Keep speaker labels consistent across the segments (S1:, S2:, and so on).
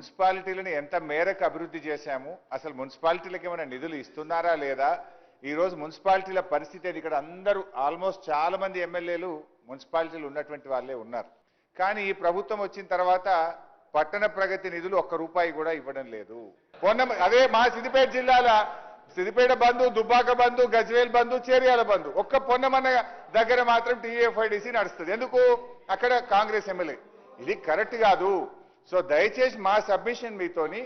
S1: మున్సిపాలిటీలను ఎంత మేరకు అభివృద్ధి చేశాము, అసలు మున్సిపాలిటీలకు ఏమైనా నిధులు ఇస్తున్నారా లేదా, ఈరోజు మున్సిపాలిటీల పరిస్థితి అది. ఇక్కడ అందరూ ఆల్మోస్ట్ చాలా మంది ఎమ్మెల్యేలు మున్సిపాలిటీలు ఉన్నటువంటి వాళ్ళే ఉన్నారు. కానీ ఈ ప్రభుత్వం వచ్చిన తర్వాత పట్టణ ప్రగతి నిధులు ఒక్క రూపాయి కూడా ఇవ్వడం లేదు. అదే మా సిద్దిపేట జిల్లాల సిద్దిపేట బంధు, దుబ్బాక బంధు, గజ్వేల్ బంధు, చేర్యాల బంధు, ఒక్క పొన్నమన్న దగ్గర మాత్రం టీఎఫ్ఐడిసి నడుస్తుంది. ఎందుకు? అక్కడ కాంగ్రెస్ ఎమ్మెల్యే. ఇది కరెక్ట్ కాదు. సో దయచేసి మా సబ్మిషన్ మీతోని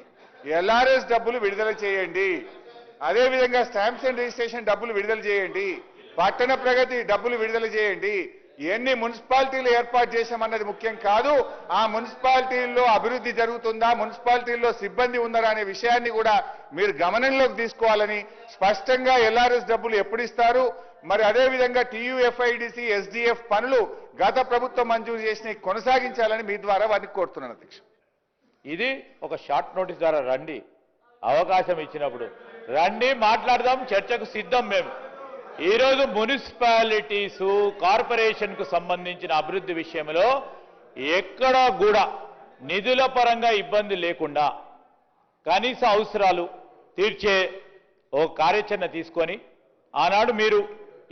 S1: ఎల్ఆర్ఎస్ డబ్బులు విడుదల చేయండి, అదేవిధంగా స్టాంప్స్ అండ్ రిజిస్ట్రేషన్ డబ్బులు విడుదల చేయండి, పట్టణ ప్రగతి డబ్బులు విడుదల చేయండి. ఎన్ని మున్సిపాలిటీలు ఏర్పాటు చేశామన్నది ముఖ్యం కాదు, ఆ మున్సిపాలిటీల్లో అభివృద్ధి జరుగుతుందా, మున్సిపాలిటీల్లో సిబ్బంది ఉన్నారా అనే విషయాన్ని కూడా మీరు గమనంలోకి తీసుకోవాలని, స్పష్టంగా ఎల్ఆర్ఎస్ డబ్బులు ఎప్పుడు ఇస్తారు, మరి అదేవిధంగా టీయూఎఫ్ఐడిసి, ఎస్డిఎఫ్ పనులు గత ప్రభుత్వం మంజూరు చేసిన కొనసాగించాలని మీ ద్వారా వారిని కోరుతున్నాను అధ్యక్ష.
S2: ఇది ఒక షార్ట్ నోటీస్ ద్వారా రండి, అవకాశం ఇచ్చినప్పుడు రండి, మాట్లాడదాం, చర్చకు సిద్ధం. మేము ఈరోజు మున్సిపాలిటీసు, కార్పొరేషన్కు సంబంధించిన అభివృద్ధి విషయంలో ఎక్కడా కూడా నిధుల పరంగా ఇబ్బంది లేకుండా కనీస అవసరాలు తీర్చే ఓ కార్యాచరణ తీసుకొని ఆనాడు మీరు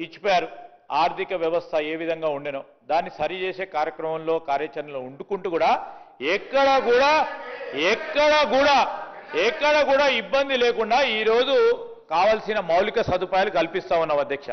S2: ఇచ్చిపోయారు. ఆర్థిక వ్యవస్థ ఏ విధంగా ఉండెనో దాన్ని సరిచేసే కార్యక్రమంలో కార్యాచరణలో ఉండుకుంటూ కూడా ఎక్కడ కూడా ఇబ్బంది లేకుండా ఈరోజు కావాల్సిన మౌలిక సదుపాయాలు కల్పిస్తా ఉన్నాం అధ్యక్ష.